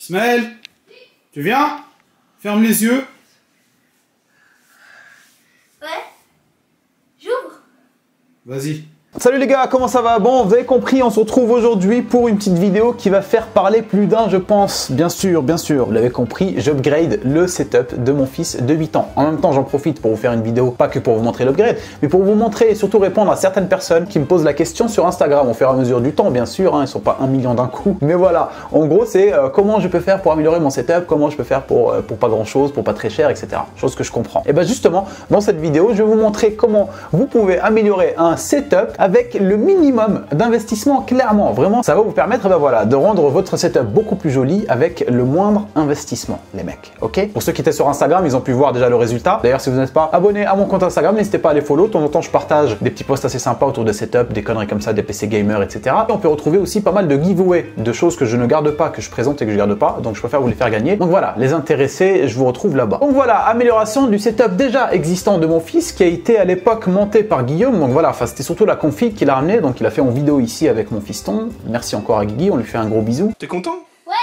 Ismaël, tu viens? Ferme les yeux. Ouais. J'ouvre. Vas-y. Salut les gars, comment ça va? Bon, vous avez compris, on se retrouve aujourd'hui pour une petite vidéo qui va faire parler plus d'un, je pense. Bien sûr, vous l'avez compris, j'upgrade le setup de mon fils de 8 ans. En même temps, j'en profite pour vous faire une vidéo, pas que pour vous montrer l'upgrade, mais pour vous montrer et surtout répondre à certaines personnes qui me posent la question sur Instagram au fur et à mesure du temps, bien sûr, hein, ils sont pas 1 million d'un coup. Mais voilà, en gros, c'est comment je peux faire pour améliorer mon setup, comment je peux faire pour pas grand chose, pour pas très cher, etc. Chose que je comprends. Et bien justement, dans cette vidéo, je vais vous montrer comment vous pouvez améliorer un setup avec le minimum d'investissement, clairement. Vraiment, ça va vous permettre voilà, de rendre votre setup beaucoup plus joli avec le moindre investissement, les mecs. Ok? Pour ceux qui étaient sur Instagram, ils ont pu voir déjà le résultat. D'ailleurs, si vous n'êtes pas abonné à mon compte Instagram, n'hésitez pas à les follow. De temps en temps, je partage des petits posts assez sympas autour de setup, des conneries comme ça, des PC gamers, etc. Et on peut retrouver aussi pas mal de giveaways, de choses que je ne garde pas, que je présente et que je garde pas. Donc, je préfère vous les faire gagner. Donc voilà, les intéressés, je vous retrouve là-bas. Donc voilà, amélioration du setup déjà existant de mon fils qui a été à l'époque monté par Guillaume. Donc voilà, enfin, c'était surtout la config qu'il a ramené, donc il a fait en vidéo ici avec mon fiston. Merci encore à Guigui, on lui fait un gros bisou. T'es content? Ouais.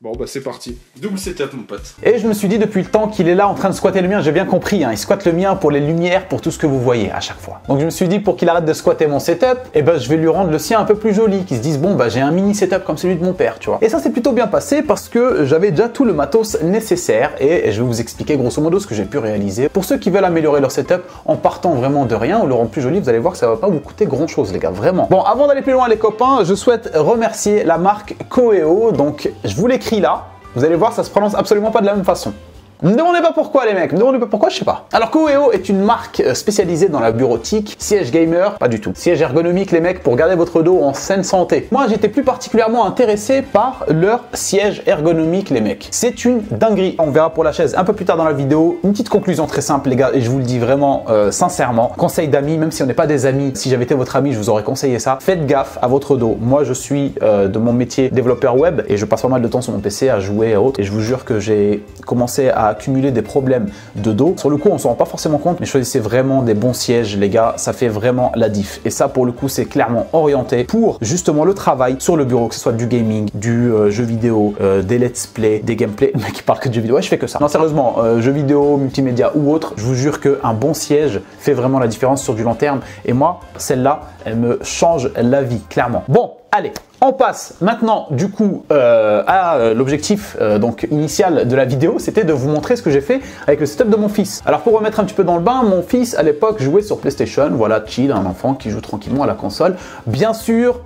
Bon bah c'est parti. Double setup mon pote. Et je me suis dit depuis le temps qu'il est là en train de squatter le mien, j'ai bien compris, hein, il squatte le mien pour les lumières, pour tout ce que vous voyez à chaque fois. Donc je me suis dit pour qu'il arrête de squatter mon setup, et ben je vais lui rendre le sien un peu plus joli, qu'il se dise bon bah j'ai un mini setup comme celui de mon père, tu vois. Et ça s'est plutôt bien passé parce que j'avais déjà tout le matos nécessaire et je vais vous expliquer grosso modo ce que j'ai pu réaliser. Pour ceux qui veulent améliorer leur setup en partant vraiment de rien ou le rendre plus joli, vous allez voir que ça va pas vous coûter grand chose les gars, vraiment. Bon, avant d'aller plus loin les copains, je souhaite remercier la marque Coeo, donc je vous l'écris là. Vous allez voir, ça se prononce absolument pas de la même façon. Ne me demandez pas pourquoi les mecs, ne me demandez pas pourquoi, je sais pas. Alors Coeo est une marque spécialisée dans la bureautique, siège gamer, pas du tout. Siège ergonomique les mecs pour garder votre dos en saine santé. Moi j'étais plus particulièrement intéressé par leur siège ergonomique les mecs. C'est une dinguerie. On verra pour la chaise un peu plus tard dans la vidéo. Une petite conclusion très simple les gars et je vous le dis vraiment sincèrement. Conseil d'amis, même si on n'est pas des amis, si j'avais été votre ami je vous aurais conseillé ça. Faites gaffe à votre dos. Moi je suis de mon métier développeur web et je passe pas mal de temps sur mon PC à jouer et autres. Et je vous jure que j'ai commencé à accumuler des problèmes de dos. Sur le coup, on s'en rend pas forcément compte, mais choisissez vraiment des bons sièges, les gars. Ça fait vraiment la diff. Et ça, pour le coup, c'est clairement orienté pour justement le travail sur le bureau, que ce soit du gaming, du jeu vidéo, des let's play, des gameplay. Le mec qui parle que de jeux vidéo, ouais, je fais que ça. Non, sérieusement, jeux vidéo, multimédia ou autre, je vous jure qu'un bon siège fait vraiment la différence sur du long terme. Et moi, celle-là, elle me change la vie, clairement. Bon, allez. On passe maintenant du coup à l'objectif donc initial de la vidéo, c'était de vous montrer ce que j'ai fait avec le setup de mon fils. Alors pour remettre un petit peu dans le bain, mon fils à l'époque jouait sur PlayStation, voilà, chill, un enfant qui joue tranquillement à la console. Bien sûr,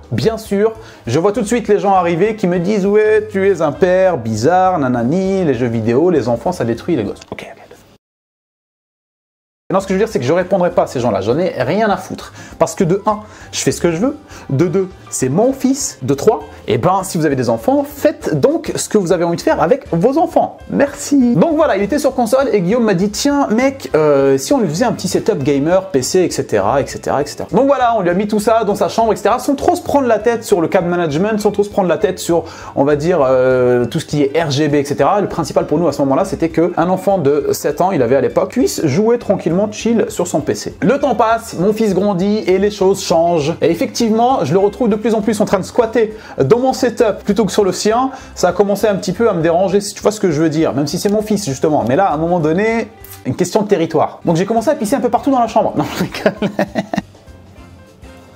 je vois tout de suite les gens arriver qui me disent ouais, tu es un père bizarre, nanani, les jeux vidéo, les enfants, ça détruit les gosses. Ok. Non, ce que je veux dire, c'est que je ne répondrai pas à ces gens-là. J'en ai rien à foutre. Parce que de 1, je fais ce que je veux. De 2, c'est mon fils. De 3, et ben, si vous avez des enfants, faites donc ce que vous avez envie de faire avec vos enfants. Merci. Donc voilà, il était sur console et Guillaume m'a dit, tiens, mec, si on lui faisait un petit setup gamer, PC, etc., etc., etc. Donc voilà, on lui a mis tout ça dans sa chambre, etc., sans trop se prendre la tête sur le câble management, sans trop se prendre la tête sur, on va dire, tout ce qui est RGB, etc. Le principal pour nous à ce moment-là, c'était qu'un enfant de 7 ans, il avait à l'époque, puisse jouer tranquillement chill sur son PC. Le temps passe, mon fils grandit et les choses changent. Et effectivement, je le retrouve de plus en plus en train de squatter dans mon setup plutôt que sur le sien. Ça a commencé un petit peu à me déranger, si tu vois ce que je veux dire, même si c'est mon fils justement. Mais là, à un moment donné, une question de territoire. Donc j'ai commencé à pisser un peu partout dans la chambre. Non, je rigole.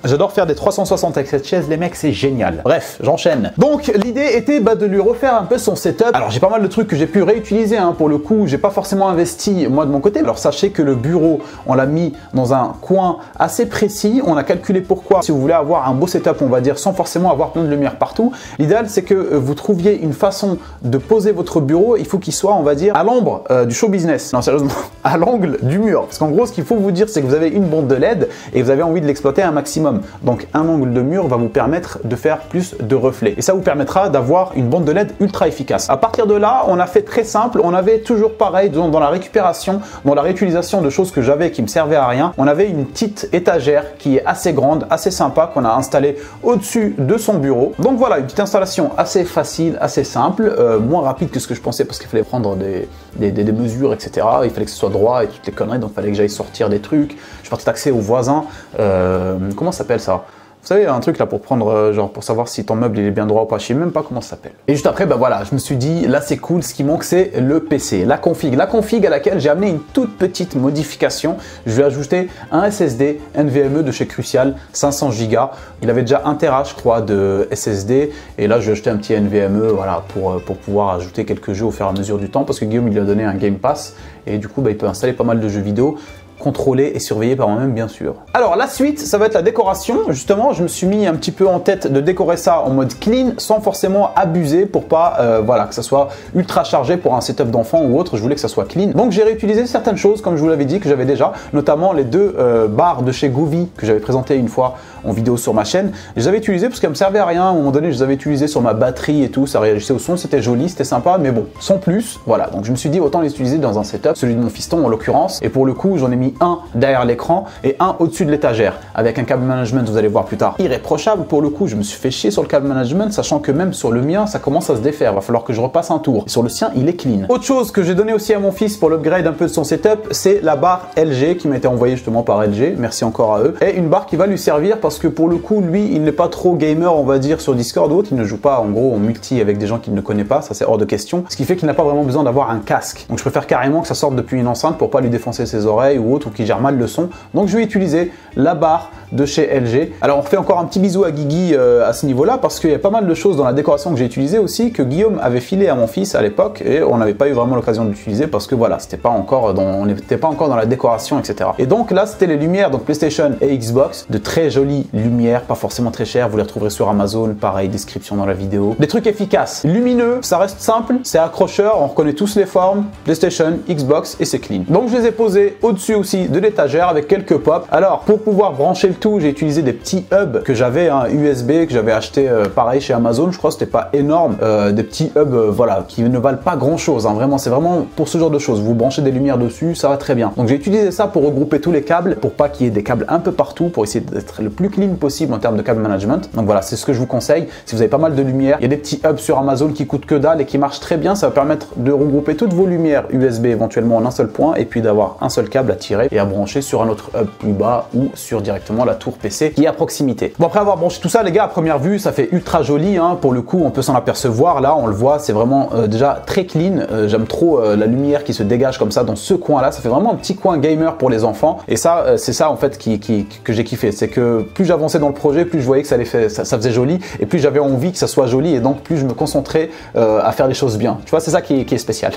J'adore faire des 360 avec cette chaise, les mecs, c'est génial. Bref, j'enchaîne. Donc, l'idée était de lui refaire un peu son setup. Alors, j'ai pas mal de trucs que j'ai pu réutiliser, hein, pour le coup. J'ai pas forcément investi, moi, de mon côté. Alors, sachez que le bureau, on l'a mis dans un coin assez précis. On a calculé pourquoi. Si vous voulez avoir un beau setup, on va dire, sans forcément avoir plein de lumière partout, l'idéal, c'est que vous trouviez une façon de poser votre bureau. Il faut qu'il soit, on va dire, à l'ombre du show business. Non, sérieusement, à l'angle du mur. Parce qu'en gros, ce qu'il faut vous dire, c'est que vous avez une bande de LED et vous avez envie de l'exploiter un maximum. Donc un angle de mur va vous permettre de faire plus de reflets. Et ça vous permettra d'avoir une bande de LED ultra efficace. À partir de là, on a fait très simple. On avait toujours pareil dans la récupération, dans la réutilisation de choses que j'avais qui me servaient à rien. On avait une petite étagère qui est assez grande, assez sympa, qu'on a installée au-dessus de son bureau. Donc voilà, une petite installation assez facile, assez simple, moins rapide que ce que je pensais parce qu'il fallait prendre des mesures, etc. Il fallait que ce soit droit et toutes les conneries, donc il fallait que j'aille sortir des trucs. Je suis parti taxer aux voisins. Comment ça s'appelle ça? savez, un truc là pour prendre, genre pour savoir si ton meuble il est bien droit ou pas, je sais même pas comment ça s'appelle. Et juste après, bah voilà, je me suis dit, là c'est cool, ce qui manque c'est le PC, la config. La config à laquelle j'ai amené une toute petite modification. Je vais ajouter un SSD NVMe de chez Crucial, 500 Go. Il avait déjà 1 Tera, je crois, de SSD. Et là, je vais ajouter un petit NVMe, voilà, pour pouvoir ajouter quelques jeux au fur et à mesure du temps, parce que Guillaume, il lui a donné un Game Pass. Et du coup, bah, il peut installer pas mal de jeux vidéo, contrôlé et surveillé par moi-même bien sûr. Alors la suite, ça va être la décoration. Justement, je me suis mis un petit peu en tête de décorer ça en mode clean sans forcément abuser pour pas voilà, que ça soit ultra chargé pour un setup d'enfant ou autre. Je voulais que ça soit clean. Donc j'ai réutilisé certaines choses comme je vous l'avais dit que j'avais déjà, notamment les deux barres de chez Govee que j'avais présenté une fois en vidéo sur ma chaîne. Je les avais utilisées parce qu'elles me servaient à rien. À un moment donné, je les avais utilisées sur ma batterie et tout. Ça réagissait au son, c'était joli, c'était sympa, mais bon, sans plus. Voilà, donc je me suis dit autant les utiliser dans un setup, celui de mon fiston en l'occurrence. Et pour le coup, j'en ai mis un derrière l'écran et un au-dessus de l'étagère avec un câble management, vous allez voir plus tard, irréprochable. Pour le coup, je me suis fait chier sur le câble management, sachant que même sur le mien, ça commence à se défaire. Va falloir que je repasse un tour. Sur le sien, il est clean. Autre chose que j'ai donné aussi à mon fils pour l'upgrade un peu de son setup, c'est la barre LG qui m'a été envoyée justement par LG. Merci encore à eux. Et une barre qui va lui servir parce que pour le coup, lui, il n'est pas trop gamer, on va dire, sur Discord ou autre. Il ne joue pas en gros en multi avec des gens qu'il ne connaît pas. Ça, c'est hors de question. Ce qui fait qu'il n'a pas vraiment besoin d'avoir un casque. Donc, je préfère carrément que ça sorte depuis une enceinte pour pas lui défoncer ses oreilles ou autre ou qu'il gère mal le son. Donc je vais utiliser la barre de chez LG. Alors on refait encore un petit bisou à Guigui à ce niveau-là parce qu'il y a pas mal de choses dans la décoration que j'ai utilisé aussi que Guillaume avait filé à mon fils à l'époque et on n'avait pas eu vraiment l'occasion d'utiliser parce que voilà, c'était pas encore on n'était pas encore dans la décoration, etc. Et donc là c'était les lumières, donc PlayStation et Xbox, de très jolies lumières, pas forcément très chères, vous les retrouverez sur Amazon, pareil, description dans la vidéo. Des trucs efficaces, lumineux, ça reste simple, c'est accrocheur, on reconnaît tous les formes, PlayStation, Xbox et c'est clean. Donc je les ai posés au-dessus aussi de l'étagère avec quelques pop. Alors pour pouvoir brancher le tout, j'ai utilisé des petits hubs que j'avais, un USB que j'avais acheté pareil chez Amazon, je crois, c'était pas énorme, des petits hubs voilà, qui ne valent pas grand chose, hein, vraiment, c'est vraiment pour ce genre de choses. Vous branchez des lumières dessus, ça va très bien. Donc j'ai utilisé ça pour regrouper tous les câbles, pour pas qu'il y ait des câbles un peu partout, pour essayer d'être le plus clean possible en termes de câble management. Donc voilà, c'est ce que je vous conseille. Si vous avez pas mal de lumière, il y a des petits hubs sur Amazon qui coûtent que dalle et qui marchent très bien. Ça va permettre de regrouper toutes vos lumières USB éventuellement en un seul point et puis d'avoir un seul câble à tirer et à brancher sur un autre hub plus bas ou sur directement la tour PC qui est à proximité. Bon, après avoir branché tout ça, les gars, à première vue, ça fait ultra joli, hein. Pour le coup, on peut s'en apercevoir. Là, on le voit, c'est vraiment déjà très clean. J'aime trop la lumière qui se dégage comme ça dans ce coin-là. Ça fait vraiment un petit coin gamer pour les enfants. Et ça, c'est ça en fait que j'ai kiffé. C'est que plus j'avançais dans le projet, plus je voyais que ça faisait joli et plus j'avais envie que ça soit joli et donc plus je me concentrais à faire les choses bien. Tu vois, c'est ça qui est spécial.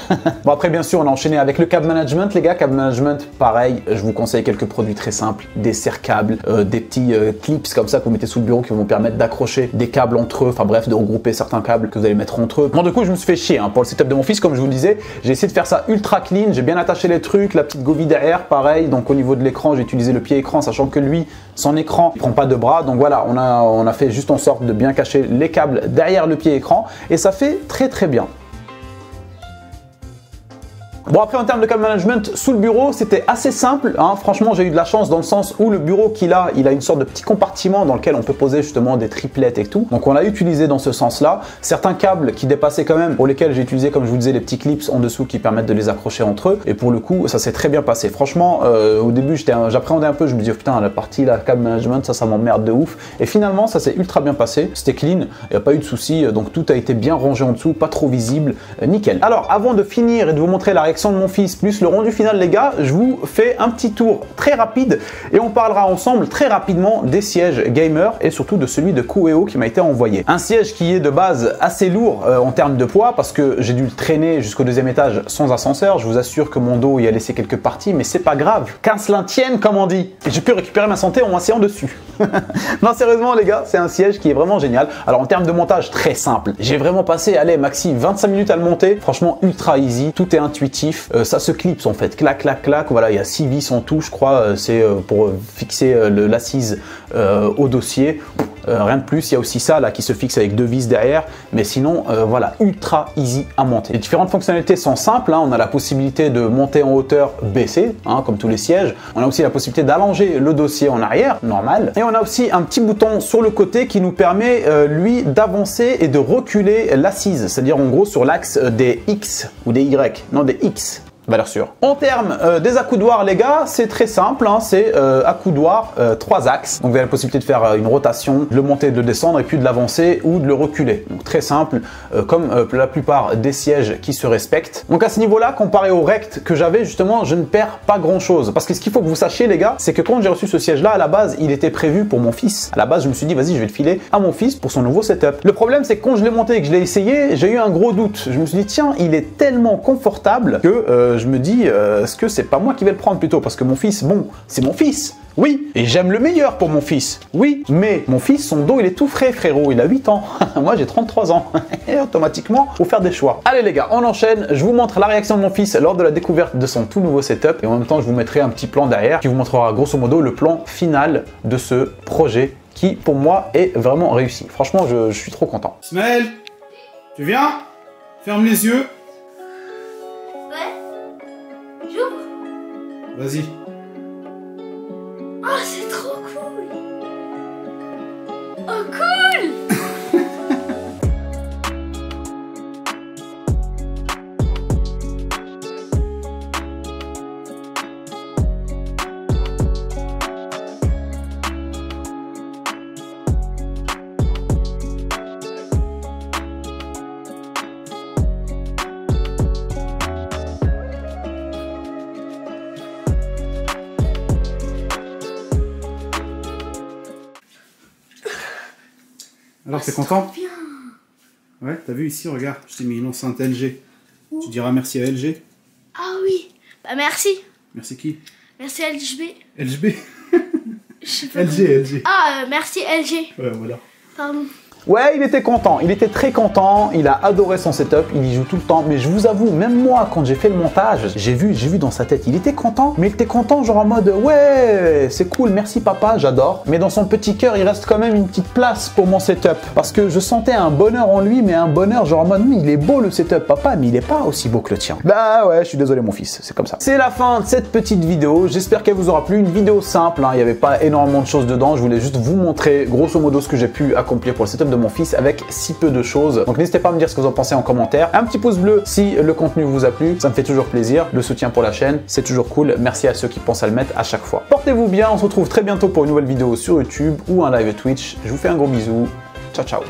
Bon, après, bien sûr, on a enchaîné avec le câble management, les gars. Câble management, pareil, je vous conseille quelques produits très simples, des serre-câbles, des petits clips comme ça que vous mettez sous le bureau qui vont vous permettre d'accrocher des câbles entre eux, enfin bref, de regrouper certains câbles que vous allez mettre entre eux. Bon, du coup, je me suis fait chier, hein, pour le setup de mon fils, comme je vous le disais, j'ai essayé de faire ça ultra clean, j'ai bien attaché les trucs, la petite Govee derrière, pareil, donc au niveau de l'écran, j'ai utilisé le pied écran, sachant que lui, son écran, il prend pas de bras, donc voilà, on a fait juste en sorte de bien cacher les câbles derrière le pied écran, et ça fait très très bien. Bon, après en termes de câble management sous le bureau, c'était assez simple, hein. Franchement, j'ai eu de la chance dans le sens où le bureau qu'il a, il a une sorte de petit compartiment dans lequel on peut poser justement des triplettes et tout. Donc on l'a utilisé dans ce sens-là. Certains câbles qui dépassaient quand même, pour lesquels j'ai utilisé, comme je vous disais, les petits clips en dessous qui permettent de les accrocher entre eux. Et pour le coup, ça s'est très bien passé. Franchement, au début, j'appréhendais un peu, je me disais, oh, putain, la partie là, câble management, ça m'emmerde de ouf. Et finalement, ça s'est ultra bien passé. C'était clean, il n'y a pas eu de soucis, donc tout a été bien rangé en dessous, pas trop visible, nickel. Alors, avant de finir et de vous montrer la réaction de mon fils plus le rendu final, les gars, je vous fais un petit tour très rapide et on parlera ensemble très rapidement des sièges gamer et surtout de celui de Kueo qui m'a été envoyé. Un siège qui est de base assez lourd en termes de poids parce que j'ai dû le traîner jusqu'au deuxième étage sans ascenseur. Je vous assure que mon dos y a laissé quelques parties, mais c'est pas grave. Qu'un cela tienne, comme on dit. Et j'ai pu récupérer ma santé en m'asseyant dessus. Non, sérieusement, les gars, c'est un siège qui est vraiment génial. Alors en termes de montage, très simple. J'ai vraiment passé, allez, maxi 25 minutes à le monter. Franchement, ultra easy. Tout est intuitif. Ça se clipse en fait. Clac, clac, clac. Voilà, il y a 6 vis en tout, je crois. C'est pour fixer l'assise au dossier. Rien de plus. Il y a aussi ça là qui se fixe avec 2 vis derrière. Mais sinon, voilà, ultra easy à monter. Les différentes fonctionnalités sont simples, hein. On a la possibilité de monter en hauteur baissée, hein, comme tous les sièges. On a aussi la possibilité d'allonger le dossier en arrière, normal. Et on a aussi un petit bouton sur le côté qui nous permet, lui, d'avancer et de reculer l'assise. C'est-à-dire en gros sur l'axe des X ou des Y. Non, des X. Valeur sûre. En termes des accoudoirs, les gars, c'est très simple. Hein, c'est accoudoir 3 axes. Donc vous avez la possibilité de faire une rotation, de le monter, de le descendre et puis de l'avancer ou de le reculer. Donc très simple, comme la plupart des sièges qui se respectent. Donc à ce niveau-là, comparé au rect que j'avais, justement, je ne perds pas grand-chose. Parce que ce qu'il faut que vous sachiez, les gars, c'est que quand j'ai reçu ce siège-là, à la base, il était prévu pour mon fils. À la base, je me suis dit, vas-y, je vais le filer à mon fils pour son nouveau setup. Le problème, c'est que quand je l'ai monté et que je l'ai essayé, j'ai eu un gros doute. Je me suis dit, tiens, il est tellement confortable que je me dis, est-ce que c'est pas moi qui vais le prendre plutôt? Parce que mon fils, bon, c'est mon fils. Oui, et j'aime le meilleur pour mon fils. Oui, mais mon fils, son dos, il est tout frais, frérot. Il a 8 ans. Moi, j'ai 33 ans. Et automatiquement, faut faire des choix. Allez, les gars, on enchaîne. Je vous montre la réaction de mon fils lors de la découverte de son tout nouveau setup. Et en même temps, je vous mettrai un petit plan derrière qui vous montrera grosso modo le plan final de ce projet qui, pour moi, est vraiment réussi. Franchement, je suis trop content. Ismaël, tu viens? Ferme les yeux. Ouais. J'ouvre. Vas-y. Oh, c'est trop cool. Oh, cool. Alors, t'es content? Bien. Ouais, t'as vu ici, regarde, je t'ai mis une enceinte LG. Tu diras merci à LG. Ah oui. Bah merci. Merci qui? Merci LGB. LGB. Je sais pas. LG. Ah, merci LG. Ouais, voilà. Pardon. Ouais, il était content, il était très content, il a adoré son setup, il y joue tout le temps, mais je vous avoue, même moi, quand j'ai fait le montage, j'ai vu dans sa tête, il était content, mais il était content genre en mode « Ouais, c'est cool, merci papa, j'adore ». Mais dans son petit cœur, il reste quand même une petite place pour mon setup, parce que je sentais un bonheur en lui, mais un bonheur genre en mode « Mais il est beau le setup, papa, mais il est pas aussi beau que le tien ». Bah ouais, je suis désolé mon fils, c'est comme ça. C'est la fin de cette petite vidéo, j'espère qu'elle vous aura plu, une vidéo simple, hein, il n'y avait pas énormément de choses dedans, je voulais juste vous montrer grosso modo ce que j'ai pu accomplir pour le setup de mon fils avec si peu de choses. Donc n'hésitez pas à me dire ce que vous en pensez en commentaire. Un petit pouce bleu si le contenu vous a plu, ça me fait toujours plaisir. Le soutien pour la chaîne, c'est toujours cool. Merci à ceux qui pensent à le mettre à chaque fois. Portez-vous bien, on se retrouve très bientôt pour une nouvelle vidéo sur YouTube ou un live Twitch. Je vous fais un gros bisou. Ciao ciao.